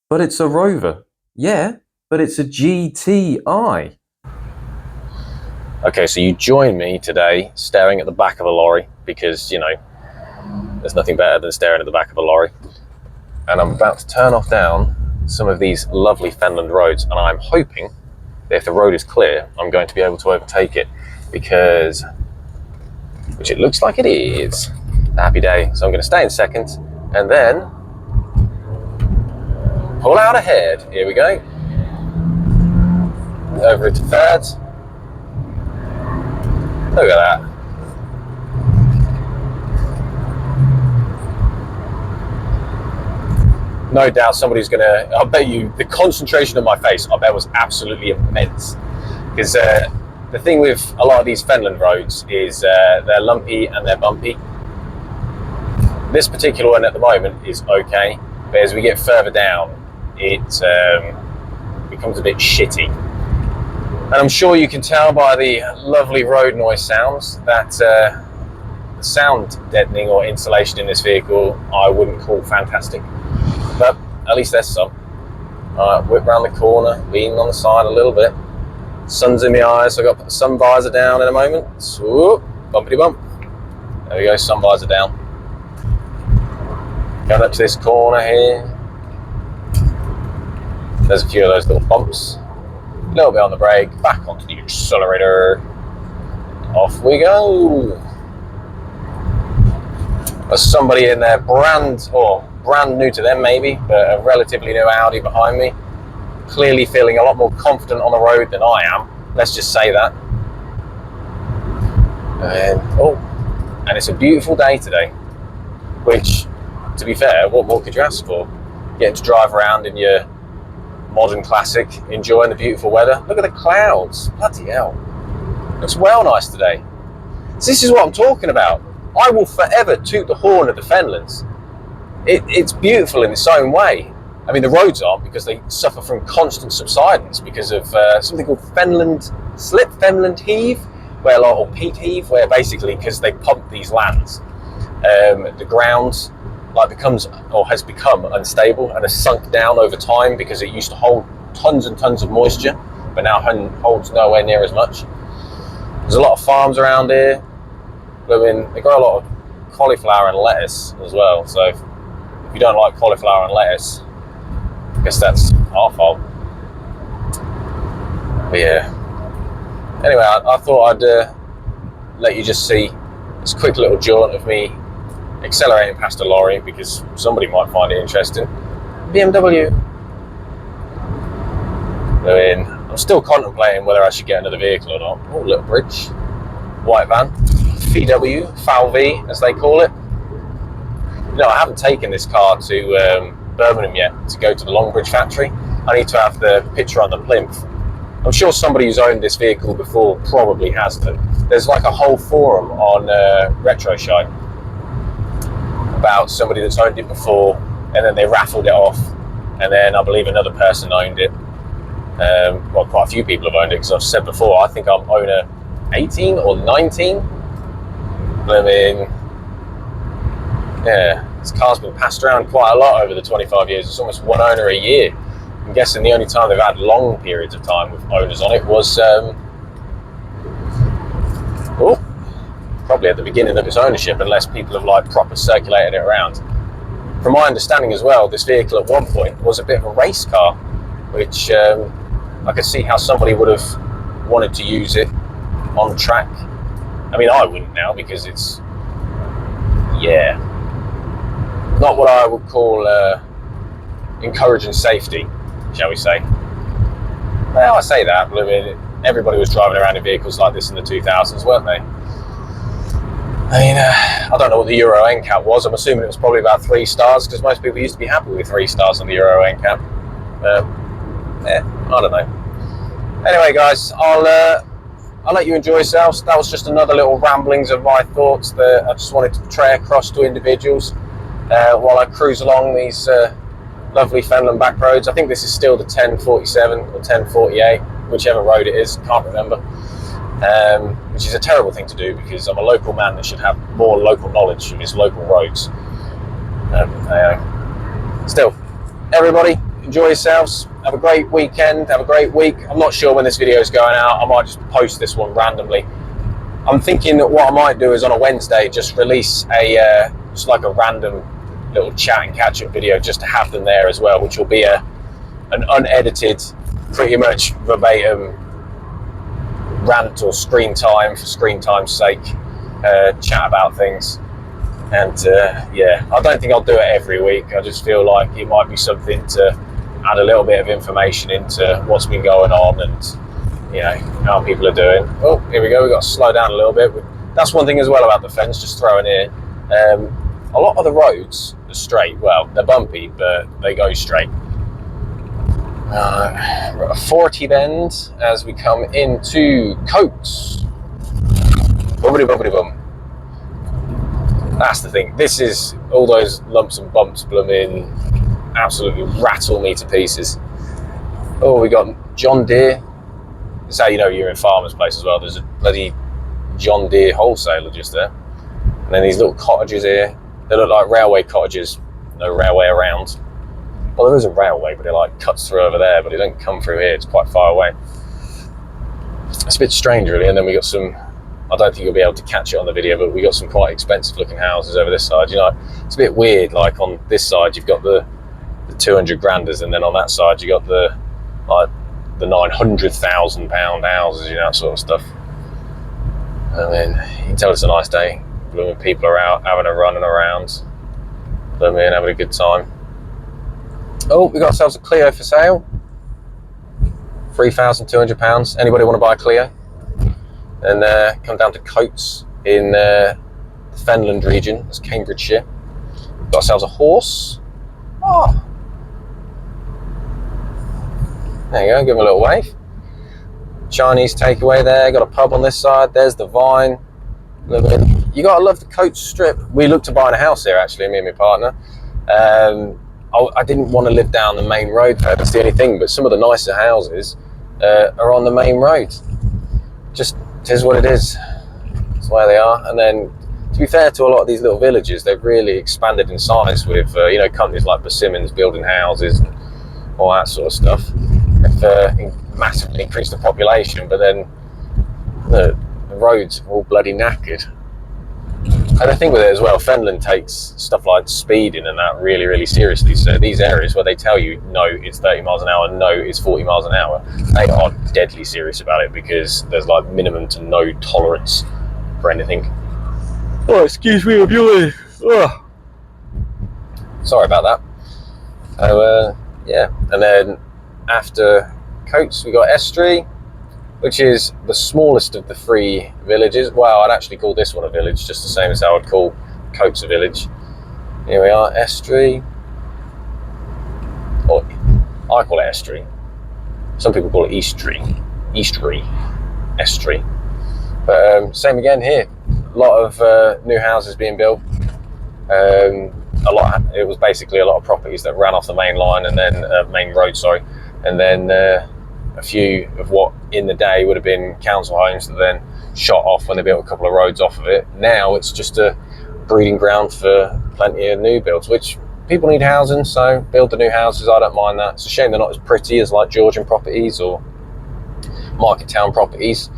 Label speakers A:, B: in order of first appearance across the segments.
A: But it's a Rover. Yeah, but it's a GTI. Okay, so you join me today staring at the back of a lorry because, you know, there's nothing better than staring at the back of a lorry. And I'm about to turn off down some of these lovely Fenland roads, and I'm hoping that if the road is clear, I'm going to be able to overtake it because, which it looks like it is, a happy day. So I'm going to stay in second and then pull out ahead. Here we go. Over into third. Look at that. No doubt somebody's gonna, I'll bet you, the concentration on my face, I bet was absolutely immense. Because the thing with a lot of these Fenland roads is they're lumpy and they're bumpy. This particular one at the moment is okay, but as we get further down, it becomes a bit shitty. And I'm sure you can tell by the lovely road noise sounds that the sound deadening or insulation in this vehicle I wouldn't call fantastic. But at least there's some. Alright, whip round the corner, leaning on the side a little bit. Sun's in my eyes, so I've got to put the sun visor down in a moment. Swoop, bumpity bump. There we go, sun visor down. Going up to this corner here. There's a few of those little bumps. A little bit on the brake, back onto the accelerator. Off we go. There's somebody in there brand new to them maybe, but a relatively new Audi behind me. Clearly feeling a lot more confident on the road than I am. Let's just say that. And it's a beautiful day today, which, to be fair, what more could you ask for? Getting to drive around in your modern classic, enjoying the beautiful weather. Look at the clouds, bloody hell. Looks well nice today. So this is what I'm talking about. I will forever toot the horn of the Fenlands. It's beautiful in its own way. I mean, the roads aren't, because they suffer from constant subsidence because of something called Fenland slip, Fenland heave, or peat heave, where basically, because they pump these lands, the ground has become unstable and has sunk down over time because it used to hold tons and tons of moisture, but now holds nowhere near as much. There's a lot of farms around here. I mean, they grow a lot of cauliflower and lettuce as well, so if you don't like cauliflower and lettuce, I guess that's our fault. But yeah. Anyway, I thought I'd let you just see this quick little jaunt of me accelerating past a lorry because somebody might find it interesting. BMW. I mean, I'm still contemplating whether I should get another vehicle or not. Oh, little bridge. White van. VW, FALV as they call it. You know, I haven't taken this car to Birmingham yet to go to the Longbridge factory. I need to have the picture on the plinth. I'm sure somebody who's owned this vehicle before probably has them. There's like a whole forum on RetroShine about somebody that's owned it before, and then they raffled it off, and then I believe another person owned it. Well, quite a few people have owned it, because I've said before, I think I'm owner 18 or 19. I mean, yeah, this car's been passed around quite a lot over the 25 years. It's almost one owner a year. I'm guessing the only time they've had long periods of time with owners on it was probably at the beginning of its ownership, unless people have like proper circulated it around. From my understanding as well, this vehicle at one point was a bit of a race car, which I could see how somebody would have wanted to use it on track. I mean, I wouldn't now, because it's, yeah, not what I would call encouraging safety, shall we say. Well, I say that, but I mean, everybody was driving around in vehicles like this in the 2000s, weren't they? I mean, I don't know what the Euro NCAP was. I'm assuming it was probably about 3 stars, because most people used to be happy with 3 stars on the Euro NCAP. I don't know. Anyway, guys, I'll let you enjoy yourselves. That was just another little ramblings of my thoughts that I just wanted to portray across to individuals while I cruise along these lovely Fenland back roads. I think this is still the 1047 or 1048, whichever road it is, can't remember. Which is a terrible thing to do, because I'm a local man that should have more local knowledge of his local roads. Still, everybody, enjoy yourselves. Have a great weekend. Have a great week. I'm not sure when this video is going out. I might just post this one randomly. I'm thinking that what I might do is on a Wednesday just release a just like a random little chat and catch-up video just to have them there as well, which will be an unedited, pretty much verbatim rant or screen time for screen time's sake, chat about things. And yeah, I don't think I'll do it every week. I just feel like it might be something to add a little bit of information into what's been going on and, you know, how people are doing. Oh, here we go. We've got to slow down a little bit. That's one thing as well about the fence, just throwing here. A lot of the roads are straight. Well, they're bumpy, but they go straight. 40 bend as we come into Coates. Bubbly bubbly bum. That's the thing. This is all those lumps and bumps blooming absolutely rattle me to pieces. Oh, we got John Deere. That's how you know you're in Farmer's Place as well. There's a bloody John Deere wholesaler just there. And then these little cottages here. They look like railway cottages. No railway around. Well, there is a railway, but it like cuts through over there, but it doesn't come through here. It's quite far away. It's a bit strange, really. And then we got some, I don't think you'll be able to catch it on the video, but we got some quite expensive looking houses over this side. You know, it's a bit weird. Like on this side, you've got the 200 granders, and then on that side, you got the like the £900,000 houses, you know, that sort of stuff. I mean, you can tell it's a nice day. Blooming people are out having a run and around. Blooming having a good time. Oh, we got ourselves a Clio for sale. £3,200. Anybody want to buy a Clio? And come down to Coates in the Fenland region. That's Cambridgeshire. Got ourselves a horse. Oh, there you go. Give him a little wave. Chinese takeaway there. Got a pub on this side. There's the Vine. You gotta love the Coates strip. We looked to buying a house here actually, me and my partner. I didn't want to live down the main road though, that's the only thing, but some of the nicer houses are on the main road. Just, it is what it is. That's where they are. And then, to be fair to a lot of these little villages, they've really expanded in size with, you know, companies like Persimmons building houses and all that sort of stuff. They've massively increased the population, but then the roads are all bloody knackered. And the thing with it as well, Fenland takes stuff like speeding and that really, really seriously. So these areas where they tell you, no, it's 30 miles an hour, no, it's 40 miles an hour, they are deadly serious about it because there's like minimum to no tolerance for anything. Oh, excuse me, I'm yawning. Oh. Sorry about that. So, yeah. And then after Coates, we got Estuary, which is the smallest of the three villages. Well, I'd actually call this one a village, just the same as how I'd call Coates a village. Here we are, Estuary. Or I call it Estuary. Some people call it Eastery. Estuary. But same again here. A lot of new houses being built. It was basically a lot of properties that ran off the main line and then main road, sorry, and then a few of what in the day would have been council homes that then shot off when they built a couple of roads off of it. Now it's just a breeding ground for plenty of new builds, which people need housing, so build the new houses. I don't mind that. It's a shame they're not as pretty as like Georgian properties or market town properties,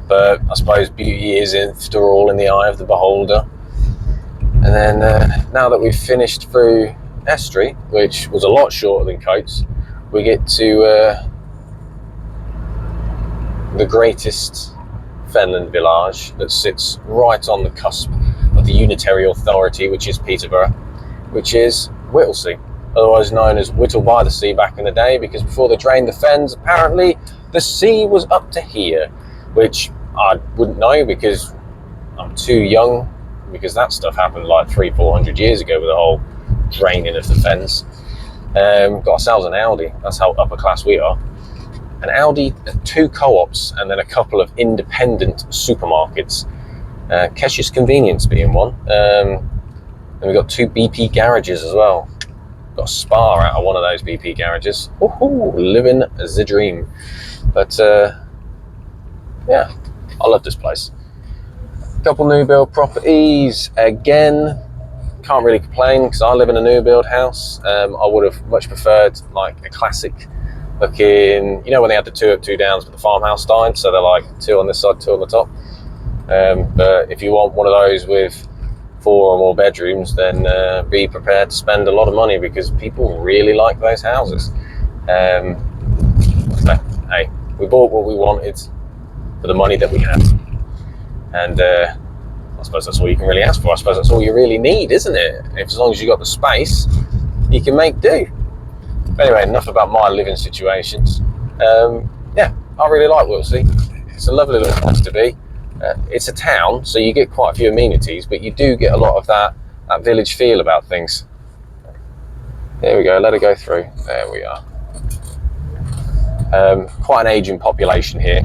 A: but I suppose beauty is after all in the eye of the beholder. And then now that we've finished through Estuary, which was a lot shorter than Coates, we get to the greatest Fenland village that sits right on the cusp of the unitary authority, which is Peterborough, which is Whittlesea, otherwise known as Whittle by the Sea back in the day, because before they drained the fens, apparently the sea was up to here, which I wouldn't know because I'm too young, because that stuff happened like 300-400 years ago with the whole draining of the fens. Got ourselves an Audi. That's how upper class we are. An Audi, 2 co-ops, and then a couple of independent supermarkets. Kesh's Convenience being one. And we've got 2 BP garages as well. Got a spa out of one of those BP garages. Woohoo, living the dream. But yeah, I love this place. Couple new build properties again. can't really complain because I live in a new build house. I would have much preferred like a classic looking, you know, when they had the 2 up 2 downs but the farmhouse died, so they're like 2 on this side, 2 on the top. But if you want one of those with 4 or more bedrooms, then be prepared to spend a lot of money because people really like those houses. So, hey, we bought what we wanted for the money that we had, and I suppose that's all you can really ask for. I suppose that's all you really need, isn't it? If as long as you got the space, you can make do. But anyway, enough about my living situations. Yeah, I really like Wiltsey. It's a lovely little place to be. It's a town, so you get quite a few amenities, but you do get a lot of that village feel about things. There we go, let it go through. There we are. Quite an ageing population here.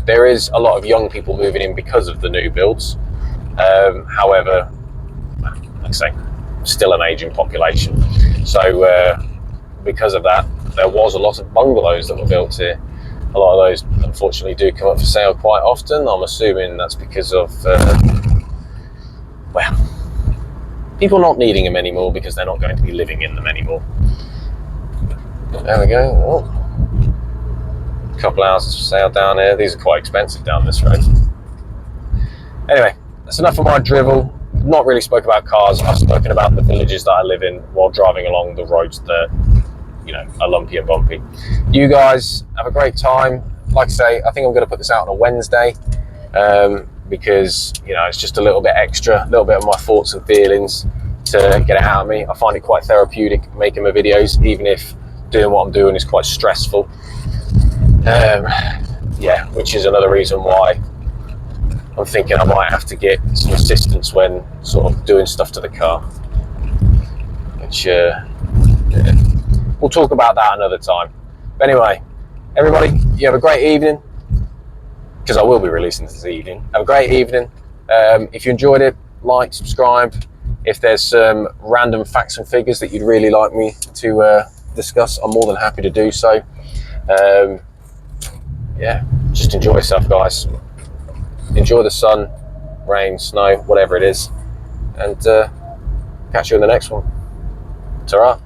A: There is a lot of young people moving in because of the new builds. However, like I say, still an ageing population. So because of that, there was a lot of bungalows that were built here. A lot of those, unfortunately, do come up for sale quite often. I'm assuming that's because of, well, people not needing them anymore because they're not going to be living in them anymore. There we go. Oh. A couple of houses for sale down here. These are quite expensive down this road. Anyway, that's enough of my drivel. Not really spoke about cars. I've spoken about the villages that I live in while driving along the roads that, you know, are lumpy and bumpy. You guys have a great time. Like I say, I think I'm going to put this out on a Wednesday because, you know, it's just a little bit extra, a little bit of my thoughts and feelings to get it out of me. I find it quite therapeutic making my videos, even if doing what I'm doing is quite stressful. Yeah, which is another reason why I'm thinking I might have to get some assistance when sort of doing stuff to the car. Which, yeah. We'll talk about that another time. But anyway, everybody, you have a great evening, because I will be releasing this evening. Have a great evening. If you enjoyed it, like, subscribe. If there's some random facts and figures that you'd really like me to discuss, I'm more than happy to do so. Yeah, just enjoy yourself, guys. Enjoy the sun, rain, snow, whatever it is, and catch you in the next one. Ta-ra.